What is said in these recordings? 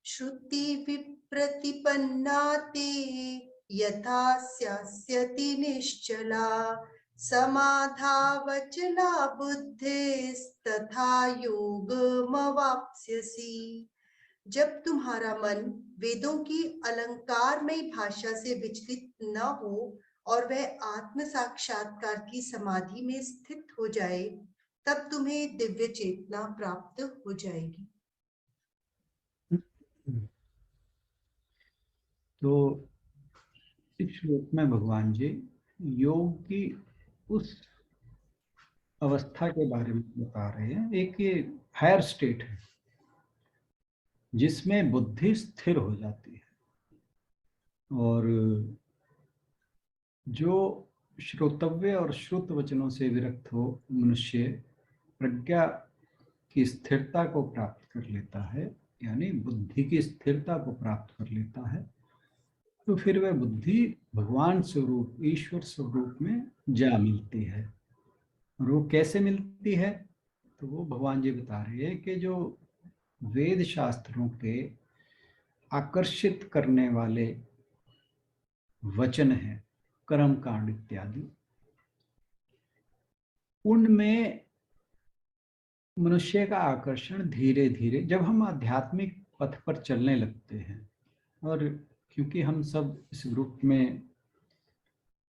श्रुति विप्रतिपन्ना ते यथा स्यास्यति निश्चला समाधावचला बुद्धिस्तथा योगमवाप्स्यसि। जब तुम्हारा मन वेदों की अलंकारमयी भाषा से विचलित न हो और वह आत्म साक्षात्कार की समाधि में स्थित हो जाए, तब तुम्हें दिव्य चेतना प्राप्त हो जाएगी। तो इस श्लोक में भगवान जी योग की उस अवस्था के बारे में बता रहे हैं। एक ये हायर स्टेट है जिसमें बुद्धि स्थिर हो जाती है और जो श्रोतव्य और श्रुत वचनों से विरक्त हो मनुष्य प्रज्ञा की स्थिरता को प्राप्त कर लेता है, यानी बुद्धि की स्थिरता को प्राप्त कर लेता है, तो फिर वह बुद्धि भगवान स्वरूप ईश्वर स्वरूप में जा मिलती है। और वो कैसे मिलती है, तो वो भगवान जी बता रहे हैं कि जो वेद शास्त्रों के आकर्षित करने वाले वचन हैं, कर्म कांड इत्यादि, उनमें मनुष्य का आकर्षण धीरे धीरे, जब हम आध्यात्मिक पथ पर चलने लगते हैं, और क्योंकि हम सब इस ग्रुप में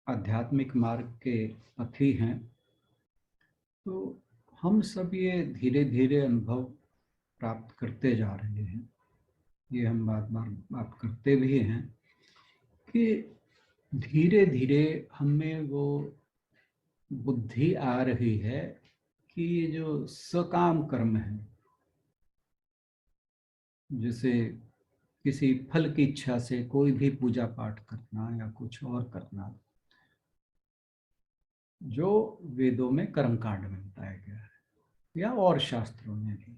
आध्यात्मिक मार्ग के पथी हैं, तो हम सब ये धीरे धीरे अनुभव प्राप्त करते जा रहे हैं। ये हम बार बार बात करते भी हैं कि धीरे धीरे हमें वो बुद्धि आ रही है कि ये जो सकाम कर्म है, जैसे किसी फल की इच्छा से कोई भी पूजा पाठ करना या कुछ और करना, जो वेदों में कर्मकांड में बताया गया है या और शास्त्रों में भी,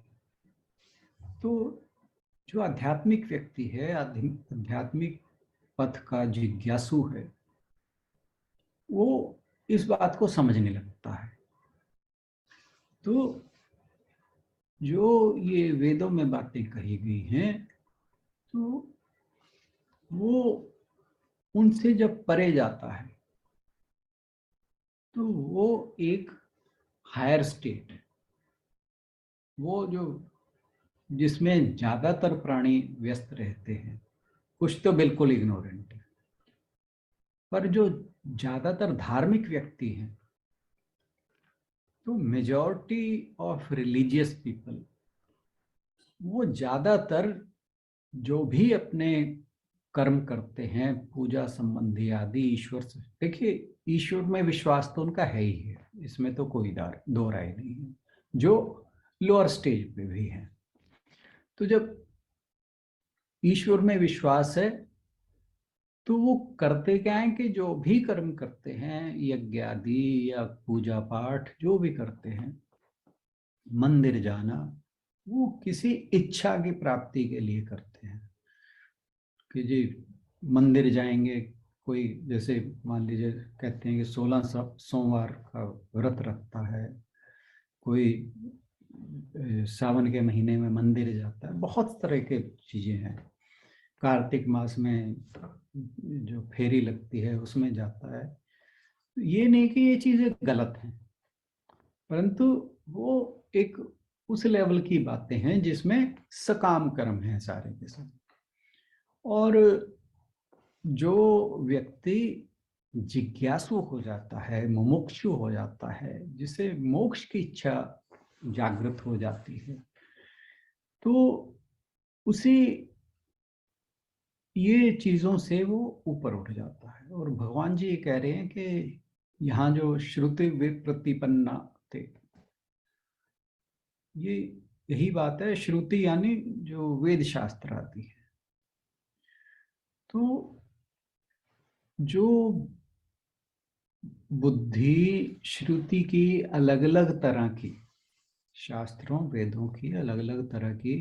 तो जो आध्यात्मिक व्यक्ति है, आध्यात्मिक पथ का जिज्ञासु है, वो इस बात को समझने लगता है। तो जो ये वेदों में बातें कही गई हैं, तो वो उनसे जब परे जाता है तो वो एक हायर स्टेट है, वो जो जिसमें ज्यादातर प्राणी व्यस्त रहते हैं, कुछ तो बिल्कुल इग्नोरेंट है, पर जो ज्यादातर धार्मिक व्यक्ति हैं, तो मेजॉरिटी ऑफ रिलीजियस पीपल, वो ज्यादातर जो भी अपने कर्म करते हैं पूजा संबंधी आदि, ईश्वर से, देखिए ईश्वर में विश्वास तो उनका है ही है, इसमें तो कोई दो राय नहीं है, जो लोअर स्टेज पे भी है। तो जब ईश्वर में विश्वास है तो वो करते क्या है कि जो भी कर्म करते हैं, यज्ञ आदि या पूजा पाठ जो भी करते हैं, मंदिर जाना, वो किसी इच्छा की प्राप्ति के लिए करते हैं कि जी मंदिर जाएंगे। कोई जैसे मान लीजिए कहते हैं कि 16 सोमवार का व्रत रखता है, कोई सावन के महीने में मंदिर जाता है, बहुत तरह के चीजें हैं। कार्तिक मास में जो फेरी लगती है उसमें जाता है। ये नहीं कि ये चीजें गलत हैं, परंतु वो एक उस लेवल की बातें हैं जिसमें सकाम कर्म है सारे के सारे। और जो व्यक्ति जिज्ञासु हो जाता है, मुमुक्षु हो जाता है, जिसे मोक्ष की इच्छा जागृत हो जाती है, तो उसी ये चीजों से वो ऊपर उठ जाता है। और भगवान जी ये कह रहे हैं कि यहाँ जो श्रुति विप्रतिपन्ना थे, ये यही बात है। श्रुति यानी जो वेद शास्त्र आदि है, तो जो बुद्धि श्रुति की अलग अलग तरह की, शास्त्रों वेदों की अलग अलग तरह की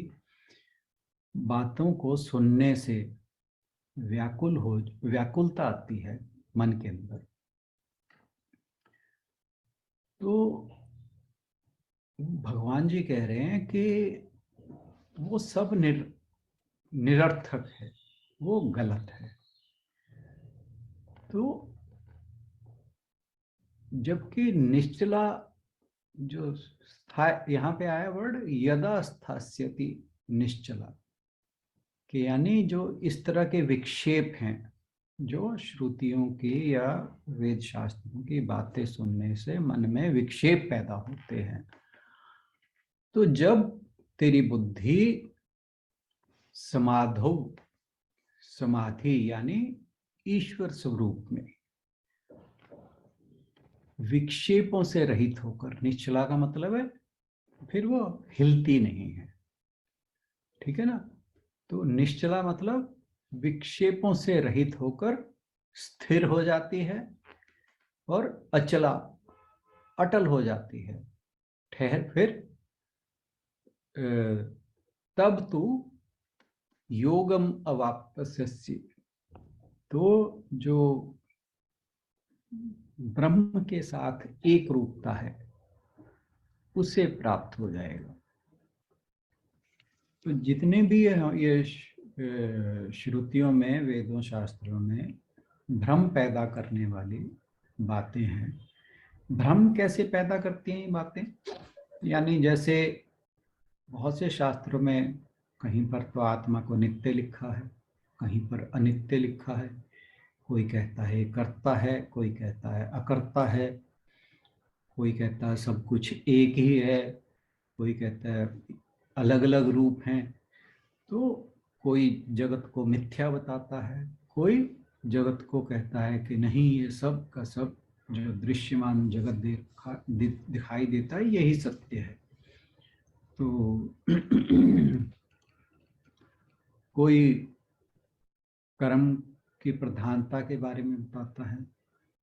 बातों को सुनने से व्याकुलता आती है मन के अंदर, तो भगवान जी कह रहे हैं कि वो सब निरर्थक है, वो गलत है। तो जबकि निश्चला जो यहाँ पे आया वर्ड यदा स्थास्यति निश्चला, कि यानी जो इस तरह के विक्षेप हैं जो श्रुतियों की या वेद शास्त्रों की बातें सुनने से मन में विक्षेप पैदा होते हैं, तो जब तेरी बुद्धि समाधि यानी ईश्वर स्वरूप में विक्षेपों से रहित होकर, निश्चला का मतलब है फिर वो हिलती नहीं है, ठीक है ना। तो निश्चला मतलब विक्षेपों से रहित होकर स्थिर हो जाती है और अचला अटल हो जाती है। फिर तब तू योगम अवाप्स्यसि, तो जो ब्रह्म के साथ एक रूपता है उसे प्राप्त हो जाएगा। तो जितने भी ये श्रुतियों में, वेदों शास्त्रों में भ्रम पैदा करने वाली बातें हैं, भ्रम कैसे पैदा करती हैं ये बातें, यानी जैसे बहुत से शास्त्रों में कहीं पर तो आत्मा को नित्य लिखा है, कहीं पर अनित्य लिखा है, कोई कहता है कर्ता है, कोई कहता है अकर्ता है, कोई कहता है सब कुछ एक ही है, कोई कहता है अलग अलग रूप हैं। तो कोई जगत को मिथ्या बताता है, कोई जगत को कहता है कि नहीं, ये सब का सब जो दृश्यमान जगत दिखाई देता है यही सत्य है। तो कोई कर्म की प्रधानता के बारे में बताता है,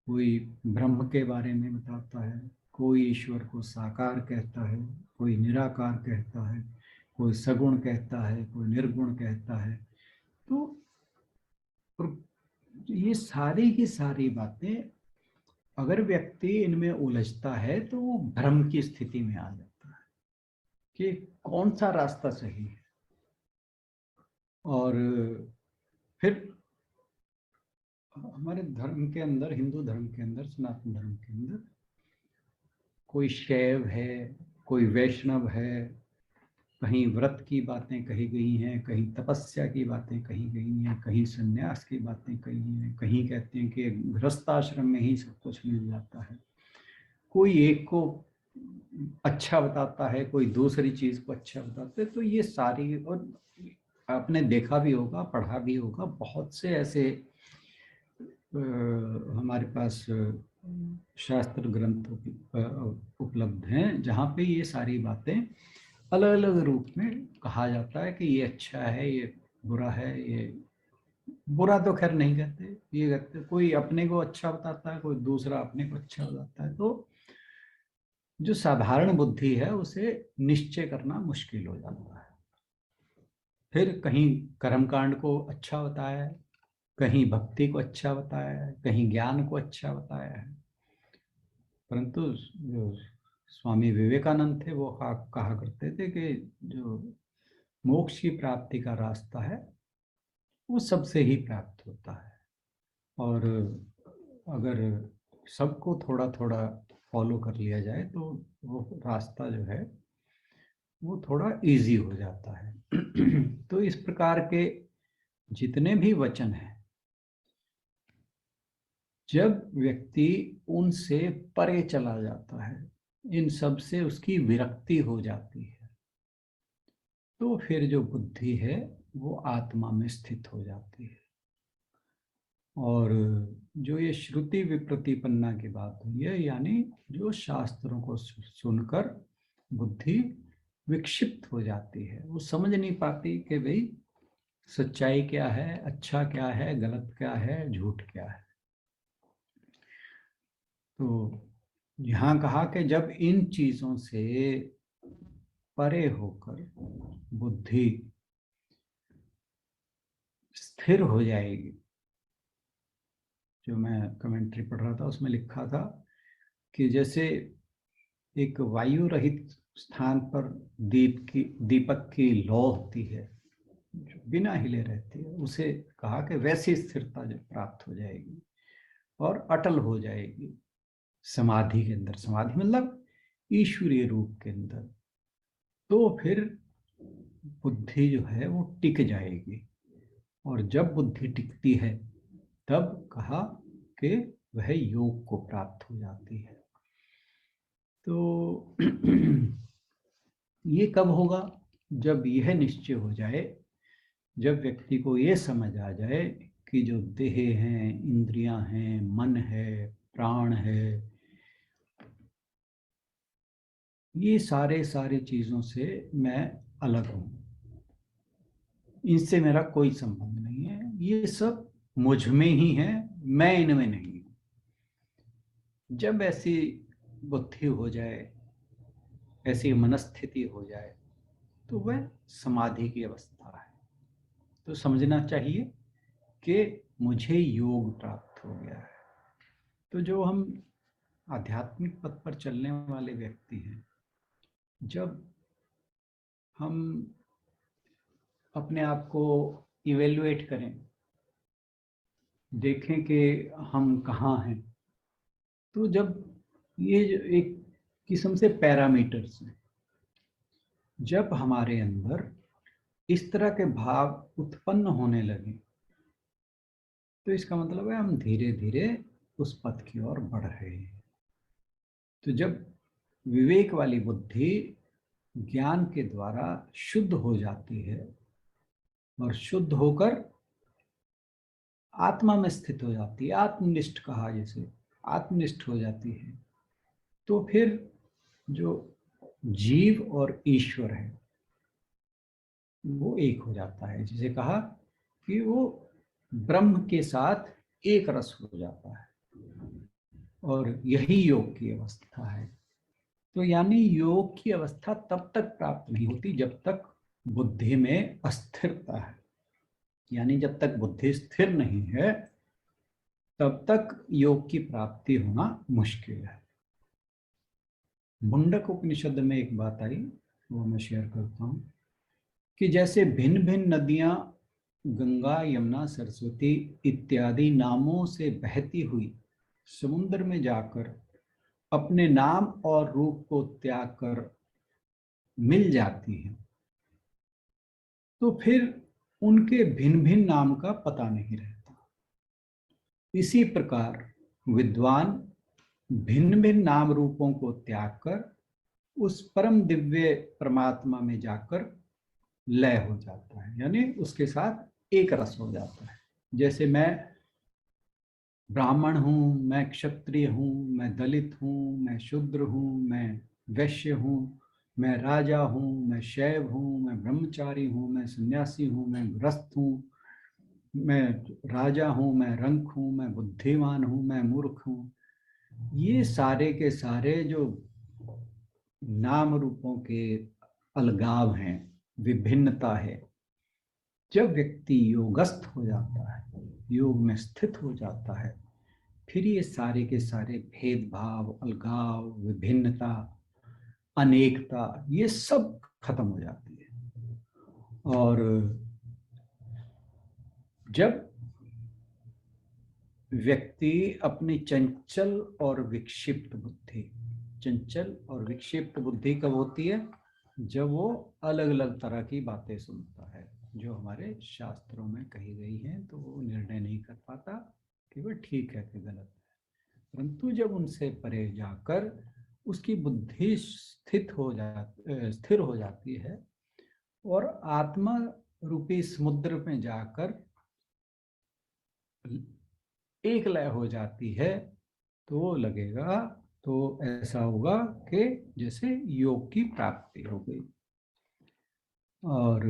कोई ब्रह्म के बारे में बताता है, कोई ईश्वर को साकार कहता है, कोई निराकार कहता है, कोई सगुण कहता है, कोई निर्गुण कहता है। तो ये सारी की सारी बातें, अगर व्यक्ति इनमें उलझता है तो वो भ्रम की स्थिति में आ जाता है कि कौन सा रास्ता सही है। और फिर हमारे धर्म के अंदर, हिंदू धर्म के अंदर, सनातन धर्म के अंदर कोई शैव है, कोई वैष्णव है, कहीं व्रत की बातें कही गई हैं, कहीं तपस्या की बातें कही गई हैं, कहीं संन्यास की बातें कही हैं, कहीं कहते हैं कि गृहस्थाश्रम में ही सब कुछ मिल जाता है। कोई एक को अच्छा बताता है, कोई दूसरी चीज को अच्छा बताता है। तो ये सारी, और आपने देखा भी होगा, पढ़ा भी होगा, बहुत से ऐसे हमारे पास शास्त्र ग्रंथ उपलब्ध हैं जहाँ पे ये सारी बातें अलग अलग रूप में कहा जाता है कि ये अच्छा है, ये बुरा है। ये बुरा तो खैर नहीं कहते, ये कहते कोई अपने को अच्छा बताता है, कोई दूसरा अपने को अच्छा बताता है। तो जो साधारण बुद्धि है उसे निश्चय करना मुश्किल हो जाता है। फिर कहीं कर्मकांड को अच्छा बताया है, कहीं भक्ति को अच्छा बताया है, कहीं ज्ञान को अच्छा बताया है। परंतु जो स्वामी विवेकानंद थे वो कहा करते थे कि जो मोक्ष की प्राप्ति का रास्ता है वो सबसे ही प्राप्त होता है, और अगर सबको थोड़ा थोड़ा फॉलो कर लिया जाए तो वो रास्ता जो है वो थोड़ा इजी हो जाता है। तो इस प्रकार के जितने भी वचन हैं, जब व्यक्ति उनसे परे चला जाता है, इन सब से उसकी विरक्ति हो जाती है, तो फिर जो बुद्धि है वो आत्मा में स्थित हो जाती है। और जो ये श्रुति विप्रतिपन्ना की बात हुई है, यानी जो शास्त्रों को सुनकर बुद्धि विक्षिप्त हो जाती है, वो समझ नहीं पाती कि भाई सच्चाई क्या है, अच्छा क्या है, गलत क्या है, झूठ क्या है। तो यहाँ कहा कि जब इन चीजों से परे होकर बुद्धि स्थिर हो जाएगी, जो मैं कमेंट्री पढ़ रहा था उसमें लिखा था कि जैसे एक वायु रहित स्थान पर दीपक की लौ होती है, जो बिना हिले रहती है, उसे कहा कि वैसी स्थिरता जो प्राप्त हो जाएगी और अटल हो जाएगी समाधि के अंदर। समाधि मतलब ईश्वरीय रूप के अंदर। तो फिर बुद्धि जो है वो टिक जाएगी, और जब बुद्धि टिकती है तब कहा कि वह योग को प्राप्त हो जाती है। तो ये कब होगा? जब यह निश्चय हो जाए, जब व्यक्ति को ये समझ आ जाए कि जो देह हैं, इंद्रियां हैं, मन है, प्राण है, ये सारे चीजों से मैं अलग हूं, इनसे मेरा कोई संबंध नहीं है, ये सब मुझ में ही है, मैं इनमें नहीं हूं। जब ऐसी बुद्धि हो जाए, ऐसी मनस्थिति हो जाए, तो वह समाधि की अवस्था है। तो समझना चाहिए कि मुझे योग प्राप्त हो गया है। तो जो हम आध्यात्मिक पथ पर चलने वाले व्यक्ति हैं, जब हम अपने आप को इवेल्युएट करें, देखें कि हम कहाँ हैं, तो जब ये जो एक किस्म से पैरामीटर्स हैं, जब हमारे अंदर इस तरह के भाव उत्पन्न होने लगे, तो इसका मतलब है हम धीरे धीरे उस पथ की ओर बढ़ रहे हैं। तो जब विवेक वाली बुद्धि ज्ञान के द्वारा शुद्ध हो जाती है और शुद्ध होकर आत्मा में स्थित हो जाती है, आत्मनिष्ठ कहा जैसे, आत्मनिष्ठ हो जाती है, तो फिर जो जीव और ईश्वर है वो एक हो जाता है। जिसे कहा कि वो ब्रह्म के साथ एक रस हो जाता है, और यही योग की अवस्था है। तो यानी योग की अवस्था तब तक प्राप्त नहीं होती जब तक बुद्धि में अस्थिरता है, यानी जब तक बुद्धि स्थिर नहीं है तब तक योग की प्राप्ति होना मुश्किल है। मुंडक उपनिषद में एक बात आई, वो मैं शेयर करता हूं, कि जैसे भिन्न भिन्न नदियां गंगा, यमुना, सरस्वती इत्यादि नामों से बहती हुई समुद्र में जाकर अपने नाम और रूप को त्याग कर मिल जाती हैं, तो फिर उनके भिन्न भिन्न नाम का पता नहीं रहता। इसी प्रकार विद्वान भिन्न भिन्न नाम रूपों को त्याग कर उस परम दिव्य परमात्मा में जाकर लय हो जाता है, यानी उसके साथ एक रस हो जाता है। जैसे मैं ब्राह्मण हूँ, मैं क्षत्रिय हूँ, मैं दलित हूँ, मैं शूद्र हूँ, मैं वैश्य हूँ, मैं राजा हूँ, मैं शैव हूँ, मैं ब्रह्मचारी हूँ, मैं सन्यासी हूँ, मैं गृहस्थ हूँ, मैं राजा हूँ, मैं रंक हूँ, मैं बुद्धिमान हूँ, मैं मूर्ख हूँ। ये सारे के सारे जो नाम रूपों के अलगाव हैं, विभिन्नता है, जब व्यक्ति योगस्थ हो जाता है, योग में स्थित हो जाता है, फिर ये सारे के सारे भेदभाव, अलगाव, विभिन्नता, अनेकता, ये सब खत्म हो जाती है। और जब व्यक्ति अपनी चंचल और विक्षिप्त बुद्धि, चंचल और विक्षिप्त बुद्धि कब होती है? जब वो अलग अलग तरह की बातें सुनता है जो हमारे शास्त्रों में कही गई हैं, तो वो निर्णय नहीं कर पाता कि वह ठीक है कि गलत है। परंतु जब उनसे परे जाकर उसकी बुद्धि स्थिर हो जाती है और आत्मा रूपी समुद्र में जाकर एक लय हो जाती है, तो लगेगा, तो ऐसा होगा कि जैसे योग की प्राप्ति हो गई। और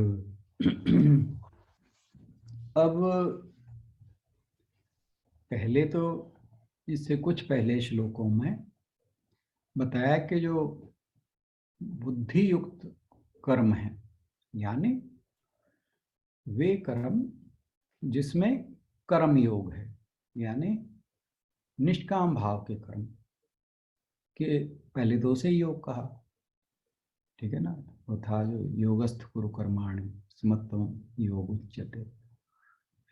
अब पहले तो इससे कुछ पहले श्लोकों में बताया कि जो बुद्धि युक्त कर्म है, यानी वे कर्म जिसमें कर्म योग है, यानी निष्काम भाव के कर्म के, पहले दो से योग कहा, ठीक है ना, वो था जो योगस्थ कुरु कर्माणि स्मत्वं योग उच्यते।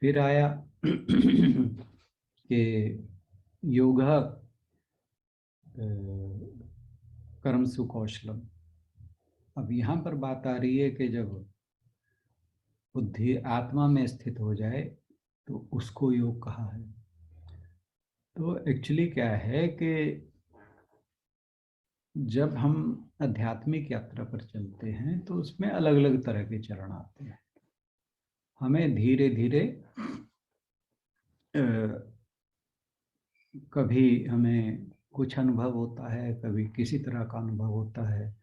फिर आया कि योग कर्म सुकौशलम। अब यहाँ पर बात आ रही है कि जब बुद्धि आत्मा में स्थित हो जाए तो उसको योग कहा है। तो एक्चुअली क्या है कि जब हम आध्यात्मिक यात्रा पर चलते हैं तो उसमें अलग अलग तरह के चरण आते हैं। हमें धीरे धीरे कभी हमें कुछ अनुभव होता है, कभी किसी तरह का अनुभव होता है।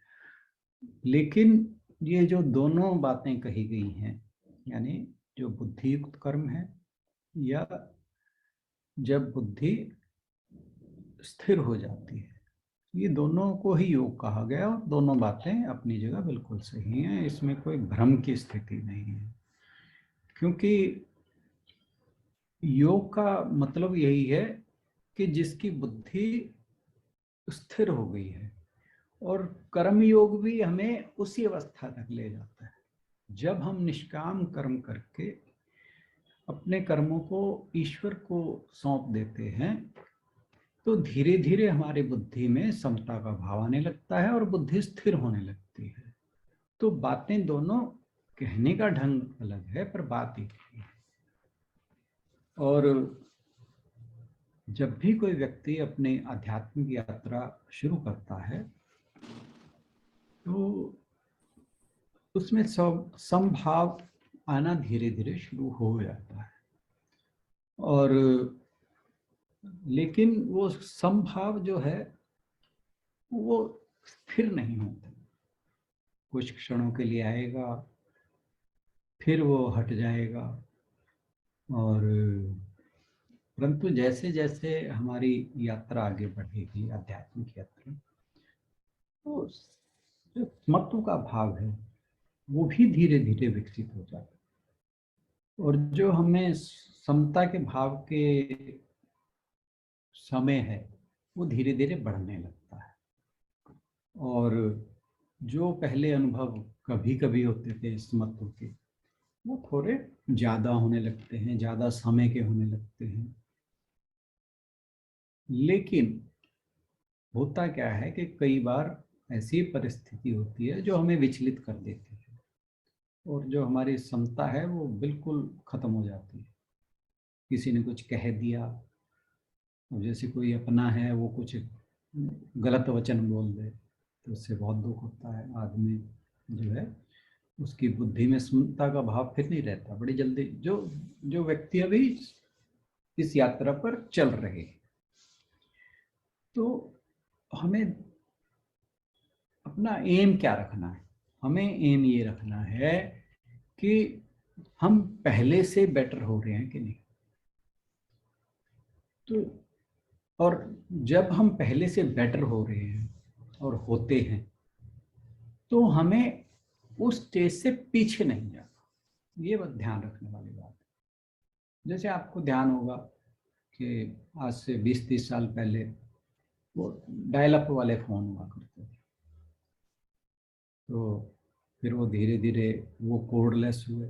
लेकिन ये जो दोनों बातें कही गई हैं, यानी जो बुद्धियुक्त कर्म है या जब बुद्धि स्थिर हो जाती है, ये दोनों को ही योग कहा गया और दोनों बातें अपनी जगह बिल्कुल सही हैं। इसमें कोई भ्रम की स्थिति नहीं है, क्योंकि योग का मतलब यही है कि जिसकी बुद्धि स्थिर हो गई है। और कर्म योग भी हमें उसी अवस्था तक ले जाता है जब हम निष्काम कर्म करके अपने कर्मों को ईश्वर को सौंप देते हैं, तो धीरे धीरे हमारी बुद्धि में समता का भाव आने लगता है और बुद्धि स्थिर होने लगती है। तो बातें दोनों कहने का ढंग अलग है पर बात एक ही है। और जब भी कोई व्यक्ति अपनी आध्यात्मिक यात्रा शुरू करता है तो उसमें समभाव आना धीरे धीरे शुरू हो जाता है। और लेकिन वो समभाव जो है वो स्थिर नहीं होता। कुछ क्षणों के लिए आएगा, फिर वो हट जाएगा। और परंतु जैसे जैसे हमारी यात्रा आगे बढ़ेगी, आध्यात्मिक यात्रा, तो जो महत्व का भाव है वो भी धीरे धीरे विकसित हो जाता है। और जो हमें समता के भाव के समय है वो धीरे धीरे बढ़ने लगता है। और जो पहले अनुभव कभी कभी होते थे इस महत्व के, वो थोड़े ज्यादा होने लगते हैं, ज्यादा समय के होने लगते हैं। लेकिन होता क्या है कि कई बार ऐसी परिस्थिति होती है जो हमें विचलित कर देती है और जो हमारी समता है वो बिल्कुल खत्म हो जाती है। किसी ने कुछ कह दिया, जैसे कोई अपना है वो कुछ गलत वचन बोल दे तो उससे बहुत दुख होता है। आदमी जो है उसकी बुद्धि में समता का भाव फिर नहीं रहता बड़ी जल्दी। जो जो व्यक्ति अभी इस यात्रा पर चल रहे हैं, तो हमें अपना एम क्या रखना है? हमें एम ये रखना है कि हम पहले से बेटर हो रहे हैं कि नहीं। तो और जब हम पहले से बेटर हो रहे हैं और होते हैं तो हमें उस स्टेज से पीछे नहीं जाना। ये बस ध्यान रखने वाली बात है। जैसे आपको ध्यान होगा कि आज से 20-30 साल पहले वो डायल अप वाले फोन हुआ करते थे, तो फिर वो धीरे धीरे वो कोडलेस हुए,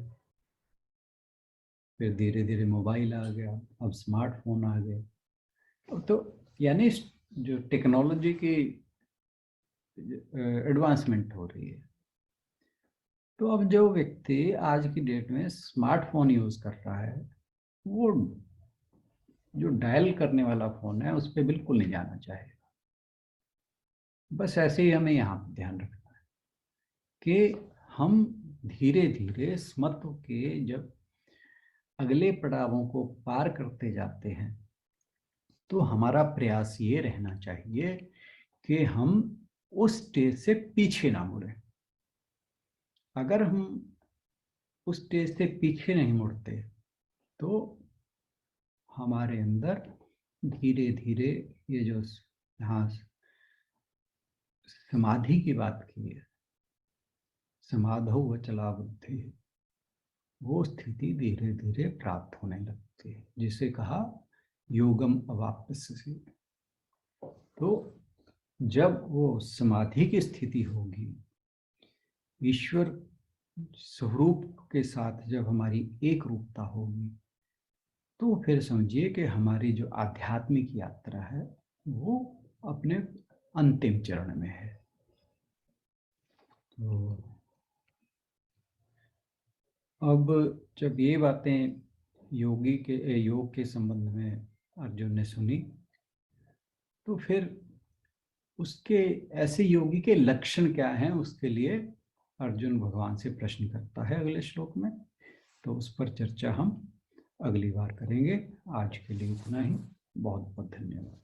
फिर धीरे धीरे मोबाइल आ गया, अब स्मार्टफोन आ गए। तो यानी जो टेक्नोलॉजी की एडवांसमेंट हो रही है, तो अब जो व्यक्ति आज की डेट में स्मार्टफोन यूज कर रहा है वो जो डायल करने वाला फोन है उस पर बिल्कुल नहीं जाना चाहेगा। बस ऐसे ही हमें यहाँ ध्यान रखना है कि हम धीरे धीरे स्मत्व के जब अगले पड़ावों को पार करते जाते हैं तो हमारा प्रयास ये रहना चाहिए कि हम उस स्टेज से पीछे ना मुड़े। अगर हम उस स्टेज से पीछे नहीं मुड़ते तो हमारे अंदर धीरे धीरे ये जो यहाँ समाधि की बात की है, समाधौ वचला बुद्धि, वो स्थिति धीरे धीरे प्राप्त होने लगती है, जिसे कहा योगम अवाप्स्य। तो जब वो समाधि की स्थिति होगी, ईश्वर स्वरूप के साथ जब हमारी एक रूपता होगी, तो फिर समझिए कि हमारी जो आध्यात्मिक यात्रा है वो अपने अंतिम चरण में है। तो अब जब ये बातें योग के संबंध में अर्जुन ने सुनी, तो फिर उसके ऐसे योगी के लक्षण क्या हैं, उसके लिए अर्जुन भगवान से प्रश्न करता है अगले श्लोक में। तो उस पर चर्चा हम अगली बार करेंगे। आज के लिए इतना ही। बहुत बहुत धन्यवाद।